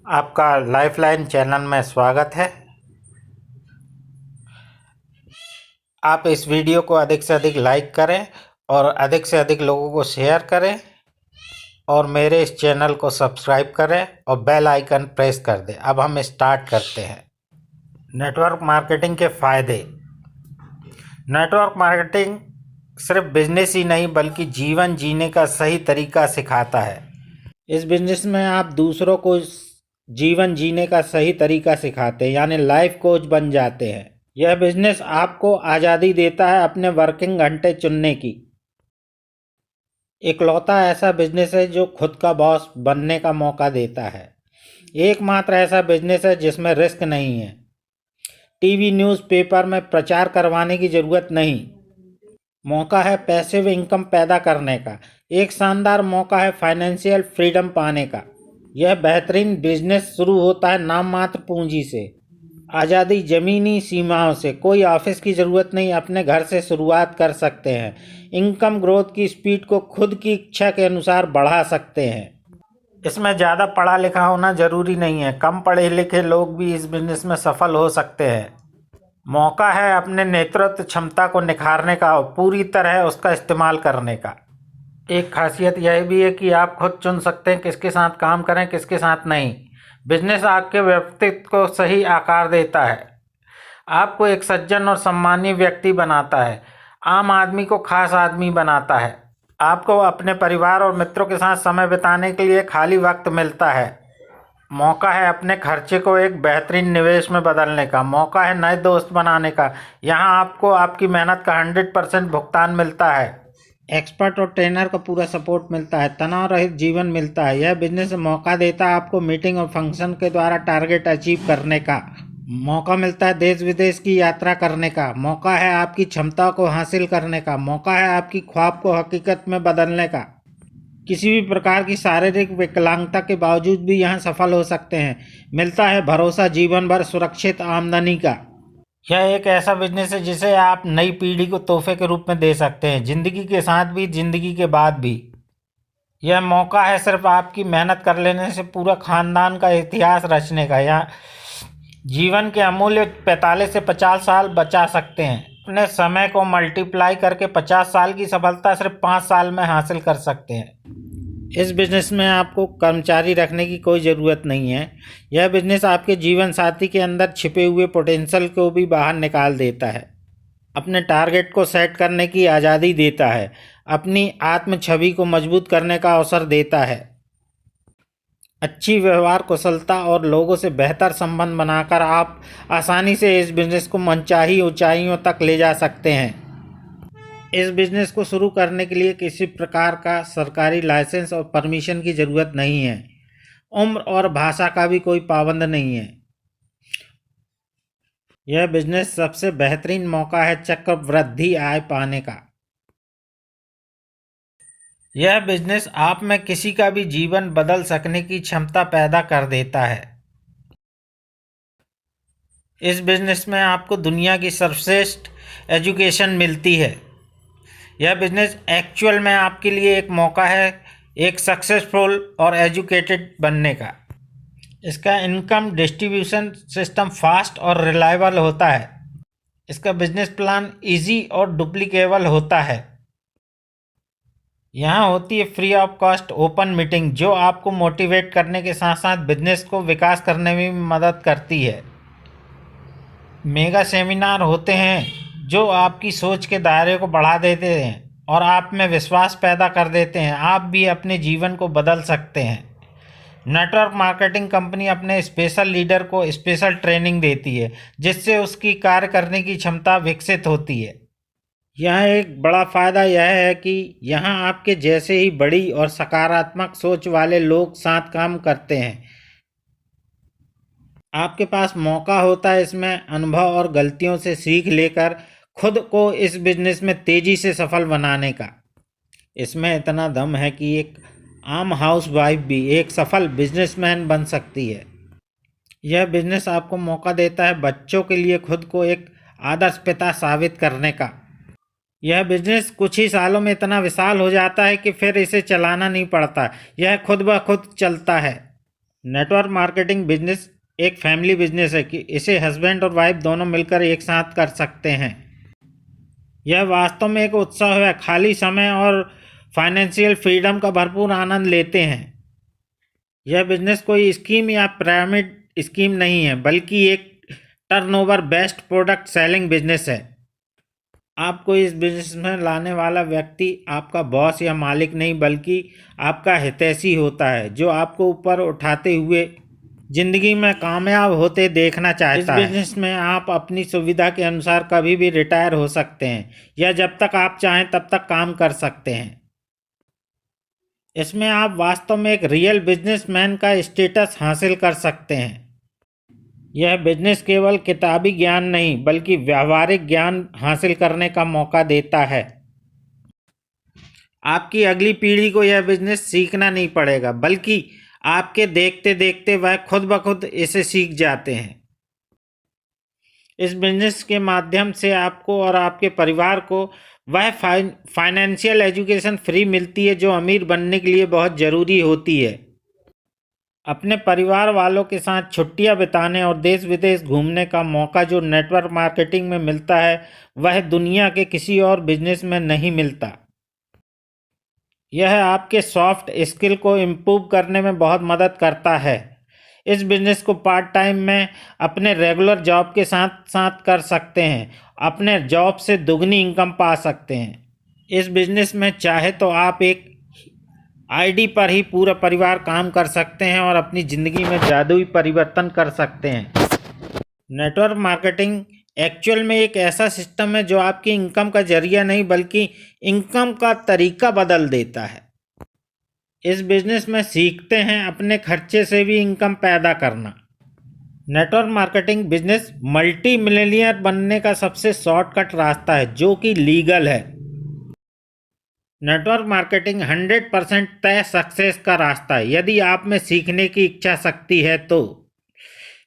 आपका lifeline channel में स्वागत है। आप इस वीडियो को अधिक से अधिक लाइक करें और अधिक से अधिक लोगों को शेयर करें और मेरे इस चैनल को सब्सक्राइब करें और बेल आइकन प्रेस कर दें। अब हम स्टार्ट करते हैं। नेटवर्क मार्केटिंग के फ़ायदे। नेटवर्क मार्केटिंग सिर्फ बिजनेस ही नहीं बल्कि जीवन जीने का सही तरीका सिखाता है। इस बिजनेस में आप दूसरों को जीवन जीने का सही तरीका सिखाते हैं, यानी लाइफ कोच बन जाते हैं। यह बिजनेस आपको आज़ादी देता है अपने वर्किंग घंटे चुनने की। इकलौता ऐसा बिजनेस है जो खुद का बॉस बनने का मौका देता है। एकमात्र ऐसा बिजनेस है जिसमें रिस्क नहीं है। टीवी न्यूज़पेपर में प्रचार करवाने की ज़रूरत नहीं। मौका है पैसिव इनकम पैदा करने का। एक शानदार मौका है फाइनेंशियल फ्रीडम पाने का। यह बेहतरीन बिजनेस शुरू होता है नाम मात्र पूंजी से, आज़ादी ज़मीनी सीमाओं से। कोई ऑफिस की ज़रूरत नहीं, अपने घर से शुरुआत कर सकते हैं। इनकम ग्रोथ की स्पीड को खुद की इच्छा के अनुसार बढ़ा सकते हैं। इसमें ज़्यादा पढ़ा लिखा होना ज़रूरी नहीं है, कम पढ़े लिखे लोग भी इस बिजनेस में सफल हो सकते हैं। मौका है अपने नेतृत्व क्षमता को निखारने का और पूरी तरह उसका इस्तेमाल करने का। एक खासियत यह भी है कि आप खुद चुन सकते हैं किसके साथ काम करें, किसके साथ नहीं। बिजनेस आपके व्यक्तित्व को सही आकार देता है, आपको एक सज्जन और सम्मानीय व्यक्ति बनाता है, आम आदमी को खास आदमी बनाता है। आपको अपने परिवार और मित्रों के साथ समय बिताने के लिए खाली वक्त मिलता है। मौका है अपने खर्चे को एक बेहतरीन निवेश में बदलने का। मौका है नए दोस्त बनाने का। यहाँ आपको आपकी मेहनत का 100% भुगतान मिलता है। एक्सपर्ट और ट्रेनर का पूरा सपोर्ट मिलता है। तनाव रहित जीवन मिलता है। यह बिजनेस मौका देता है आपको मीटिंग और फंक्शन के द्वारा टारगेट अचीव करने का। मौका मिलता है देश विदेश की यात्रा करने का। मौका है आपकी क्षमता को हासिल करने का। मौका है आपकी ख्वाब को हकीकत में बदलने का। किसी भी प्रकार की शारीरिक विकलांगता के बावजूद भी यहाँ सफल हो सकते हैं। मिलता है भरोसा जीवन भर सुरक्षित आमदनी का। यह एक ऐसा बिजनेस है जिसे आप नई पीढ़ी को तोहफे के रूप में दे सकते हैं, जिंदगी के साथ भी, जिंदगी के बाद भी। यह मौका है सिर्फ आपकी मेहनत कर लेने से पूरा खानदान का इतिहास रचने का। यहाँ जीवन के अमूल्य 45 से 50 साल बचा सकते हैं। अपने समय को मल्टीप्लाई करके 50 साल की सफलता सिर्फ 5 साल में हासिल कर सकते हैं। इस बिज़नेस में आपको कर्मचारी रखने की कोई ज़रूरत नहीं है। यह बिज़नेस आपके जीवन साथी के अंदर छिपे हुए पोटेंशियल को भी बाहर निकाल देता है। अपने टारगेट को सेट करने की आज़ादी देता है। अपनी आत्म छवि को मजबूत करने का अवसर देता है। अच्छी व्यवहार कुशलता और लोगों से बेहतर संबंध बनाकर आप आसानी से इस बिज़नेस को मनचाही ऊंचाइयों तक ले जा सकते हैं। इस बिज़नेस को शुरू करने के लिए किसी प्रकार का सरकारी लाइसेंस और परमिशन की ज़रूरत नहीं है। उम्र और भाषा का भी कोई पाबंद नहीं है। यह बिज़नेस सबसे बेहतरीन मौका है चक्रवृद्धि आय पाने का। यह बिज़नेस आप में किसी का भी जीवन बदल सकने की क्षमता पैदा कर देता है। इस बिज़नेस में आपको दुनिया की सर्वश्रेष्ठ एजुकेशन मिलती है। यह बिज़नेस एक्चुअल में आपके लिए एक मौका है एक सक्सेसफुल और एजुकेटेड बनने का। इसका इनकम डिस्ट्रीब्यूशन सिस्टम फास्ट और रिलायबल होता है। इसका बिजनेस प्लान इजी और डुप्लीकेबल होता है। यहाँ होती है free of cost open meeting, जो आपको मोटिवेट करने के साथ साथ बिजनेस को विकास करने में भी मदद करती है। मेगा सेमिनार होते हैं जो आपकी सोच के दायरे को बढ़ा देते हैं और आप में विश्वास पैदा कर देते हैं। आप भी अपने जीवन को बदल सकते हैं। नेटवर्क मार्केटिंग कंपनी अपने स्पेशल लीडर को स्पेशल ट्रेनिंग देती है, जिससे उसकी कार्य करने की क्षमता विकसित होती है। यह एक बड़ा फ़ायदा यह है कि यहाँ आपके जैसे ही बड़ी और सकारात्मक सोच वाले लोग साथ काम करते हैं। आपके पास मौका होता है इसमें अनुभव और गलतियों से सीख लेकर खुद को इस बिज़नेस में तेज़ी से सफल बनाने का। इसमें इतना दम है कि एक आम हाउसवाइफ भी एक सफल बिजनेसमैन बन सकती है। यह बिज़नेस आपको मौका देता है बच्चों के लिए खुद को एक आदर्श पिता साबित करने का। यह बिज़नेस कुछ ही सालों में इतना विशाल हो जाता है कि फिर इसे चलाना नहीं पड़ता, यह खुद ब खुद चलता है। नेटवर्क मार्केटिंग बिजनेस एक फैमिली बिजनेस है कि इसे हस्बैंड और वाइफ दोनों मिलकर एक साथ कर सकते हैं। यह वास्तव में एक उत्सव है, खाली समय और फाइनेंशियल फ्रीडम का भरपूर आनंद लेते हैं। यह बिजनेस कोई स्कीम या पिरामिड स्कीम नहीं है, बल्कि एक turnover based product selling business है। आपको इस बिजनेस में लाने वाला व्यक्ति आपका बॉस या मालिक नहीं, बल्कि आपका हितैषी होता है, जो आपको ऊपर उठाते हुए जिंदगी में कामयाब होते देखना चाहता है। इस बिजनेस में आप अपनी सुविधा के अनुसार कभी भी रिटायर हो सकते हैं या जब तक आप चाहें तब तक काम कर सकते हैं। इसमें आप वास्तव में एक रियल बिजनेसमैन का स्टेटस हासिल कर सकते हैं। यह बिजनेस केवल किताबी ज्ञान नहीं, बल्कि व्यावहारिक ज्ञान हासिल करने का मौका देता है। आपकी अगली पीढ़ी को यह बिजनेस सीखना नहीं पड़ेगा, बल्कि आपके देखते देखते वह खुद ब खुद इसे सीख जाते हैं। इस बिजनेस के माध्यम से आपको और आपके परिवार को वह फाइनेंशियल एजुकेशन फ्री मिलती है जो अमीर बनने के लिए बहुत ज़रूरी होती है। अपने परिवार वालों के साथ छुट्टियां बिताने और देश विदेश घूमने का मौका जो नेटवर्क मार्केटिंग में मिलता है, वह दुनिया के किसी और बिजनेस में नहीं मिलता। यह आपके सॉफ्ट स्किल को इम्प्रूव करने में बहुत मदद करता है। इस बिजनेस को पार्ट टाइम में अपने रेगुलर जॉब के साथ साथ कर सकते हैं। अपने जॉब से दुगनी इनकम पा सकते हैं। इस बिजनेस में चाहे तो आप एक आईडी पर ही पूरा परिवार काम कर सकते हैं और अपनी ज़िंदगी में जादुई परिवर्तन कर सकते हैं। नेटवर्क मार्केटिंग एक्चुअल में एक ऐसा सिस्टम है जो आपकी इनकम का जरिया नहीं, बल्कि इनकम का तरीका बदल देता है। इस बिजनेस में सीखते हैं अपने खर्चे से भी इनकम पैदा करना। Network marketing business multi millionaire बनने का सबसे शॉर्टकट रास्ता है, जो कि लीगल है। नेटवर्क मार्केटिंग 100% तय सक्सेस का रास्ता है, यदि आप में सीखने की इच्छा शक्ति है तो।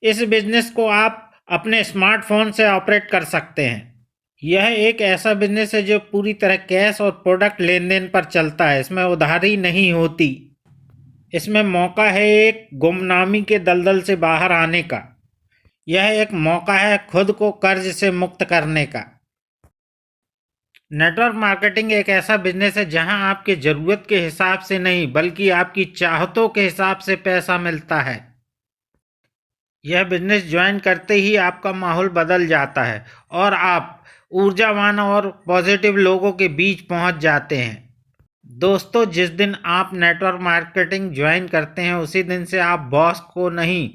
इस बिजनेस को आप अपने स्मार्टफोन से ऑपरेट कर सकते हैं। यह एक ऐसा बिजनेस है जो पूरी तरह कैश और प्रोडक्ट लेन देन पर चलता है। इसमें उधारी नहीं होती। इसमें मौका है एक गुमनामी के दलदल से बाहर आने का। यह एक मौका है खुद को कर्ज से मुक्त करने का। नेटवर्क मार्केटिंग एक ऐसा बिजनेस है जहां आपके ज़रूरत के हिसाब से नहीं, बल्कि आपकी चाहतों के हिसाब से पैसा मिलता है। यह बिजनेस ज्वाइन करते ही आपका माहौल बदल जाता है और आप ऊर्जावान और पॉजिटिव लोगों के बीच पहुंच जाते हैं। दोस्तों, जिस दिन आप नेटवर्क मार्केटिंग ज्वाइन करते हैं, उसी दिन से आप बॉस को नहीं,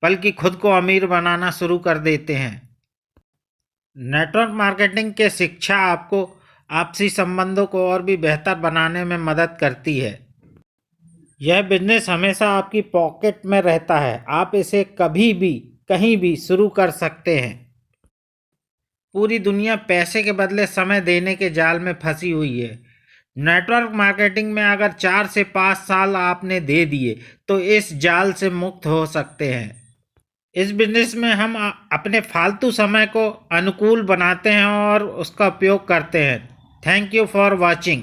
बल्कि खुद को अमीर बनाना शुरू कर देते हैं। नेटवर्क मार्केटिंग के शिक्षा आपको आपसी संबंधों को और भी बेहतर बनाने में मदद करती है। यह बिजनेस हमेशा आपकी पॉकेट में रहता है। आप इसे कभी भी कहीं भी शुरू कर सकते हैं। पूरी दुनिया पैसे के बदले समय देने के जाल में फंसी हुई है। नेटवर्क मार्केटिंग में अगर 4 से 5 साल आपने दे दिए तो इस जाल से मुक्त हो सकते हैं। इस बिजनेस में हम अपने फालतू समय को अनुकूल बनाते हैं और उसका उपयोग करते हैं। Thank you for watching.